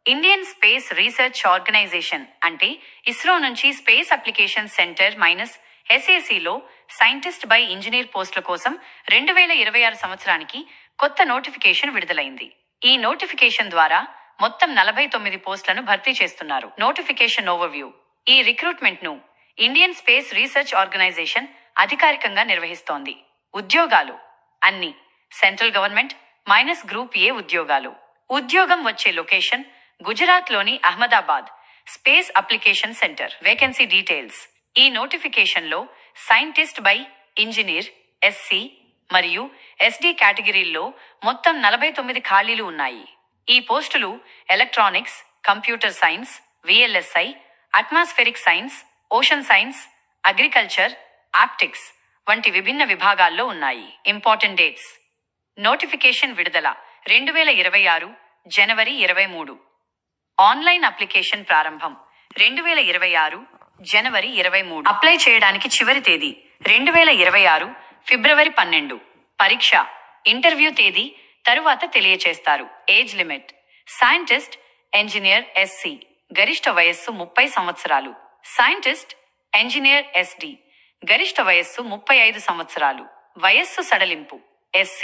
Indian space research organisation అంటే ఇస్రో నుంచి space application centre SACలో సైంటిస్ట్ బై ఇంజనీర్ పోస్టుల కోసం 2026 సంవత్సరానికి కొత్త నోటిఫికేషన్ విడుదలైంది. ఈ నోటిఫికేషన్ ద్వారా మొత్తం 49 పోస్టులను భర్తీ చేస్తున్నారు. Notification overview. ఈ రిక్రూట్మెంట్ ను ఇండియన్ స్పేస్ రీసెర్చ్ ఆర్గనైజేషన్ అధికారికంగా నిర్వహిస్తోంది. ఉద్యోగాలు అన్ని సెంట్రల్ గవర్నమెంట్ గ్రూప్ ఏ ఉద్యోగాలు. ఉద్యోగం వచ్చే లొకేషన్ గుజరాత్లోని Ahmedabad space application centre. Vacancy details. ఈ నోటిఫికేషన్లో సైంటిస్ట్ బై ఇంజనీర్ SC మరియు SD కేటగిరీల్లో మొత్తం 49 ఖాళీలు ఉన్నాయి. ఈ పోస్టులు electronics, computer science, VLSI, atmospheric science, ocean science, agriculture, optics వంటి విభిన్న విభాగాల్లో ఉన్నాయి. Important dates. నోటిఫికేషన్ విడుదల 2026 జనవరి 23. ఆన్లైన్ అప్లికేషన్ ప్రారంభం 2026 జనవరి 23. అప్లై చేయడానికి చివరి తేదీ 2026 ఫిబ్రవరి 12. పరీక్ష, ఇంటర్వ్యూ తేదీ తరువాత తెలియచేస్తారు. Age limit. Scientist, engineer SC గరిష్ట వయస్సు 30 సంవత్సరాలు. సైంటిస్ట్, ఇంజనీర్ SD గరిష్ట వయస్సు 35 సంవత్సరాలు. వయస్సు సడలింపు. SC,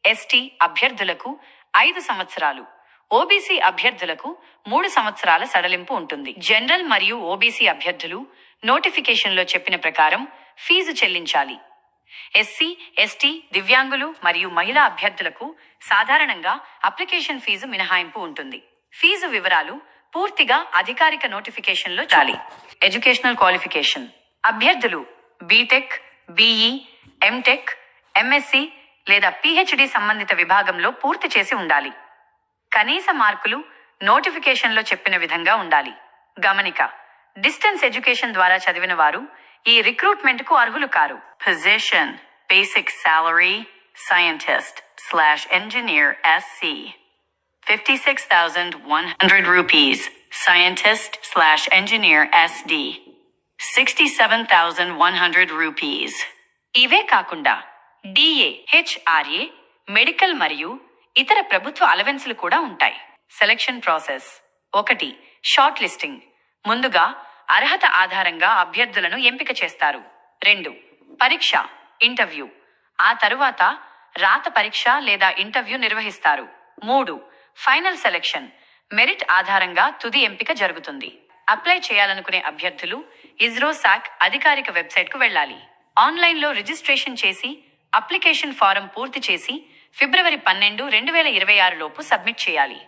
ST అభ్యర్థులకు 5 సంవత్సరాలు, OBC అభ్యర్థులకు 3 సంవత్సరాల సడలింపు ఉంటుంది. జనరల్ మరియు OBC అభ్యర్థులు నోటిఫికేషన్లో చెప్పిన ప్రకారం ఫీజు చెల్లించాలి. SC, ST, దివ్యాంగులు మరియు మహిళా అభ్యర్థులకు సాధారణంగా అప్లికేషన్ ఫీజు మినహాయింపు ఉంటుంది. ఫీజు వివరాలు పూర్తిగా అధికారిక నోటిఫికేషన్లో చాలి. Educational qualification. అభ్యర్థులు బీటెక్, BE, MTech, MSc లేదా PhD సంబంధిత విభాగంలో పూర్తి చేసి ఉండాలి. కనీస మార్కులు నోటిఫికేషన్లో చెప్పిన విధంగా ఉండాలి. గమనిక. డిస్టెన్స్ ఎడ్యుకేషన్ ద్వారా చదివిన వారు ఈ రిక్రూట్మెంట్కు అర్హులు car. Position. Basic salary scientist/engineer SC 56,100 rupees. Scientist/engineer SD 67,100 rupees. ఇవే కాకుండా DA, HRA, మెడికల్ మరియు ఇతర ప్రభుత్వ అలవెన్సులు కూడా ఉంటాయి. Selection process. 1. Short listing. ముందుగా అర్హత ఆధారంగా అభ్యర్థులను ఎంపిక చేస్తారు. 2. పరీక్ష, ఇంటర్వ్యూ. ఆ తరువాత రాత పరీక్ష లేదా ఇంటర్వ్యూ నిర్వహిస్తారు. 3. Final selection. మెరిట్ ఆధారంగా తుది ఎంపిక జరుగుతుంది. అప్లై చేయాలనుకునే అభ్యర్థులు ISRO-SAC అధికారిక వెబ్సైట్కు వెళ్ళాలి. ఆన్లైన్లో రిజిస్ట్రేషన్ చేసి అప్లికేషన్ ఫారం పూర్తి చేసి ఫిబ్రవరి 12, 2026 లోపు సబ్మిట్ చేయాలి.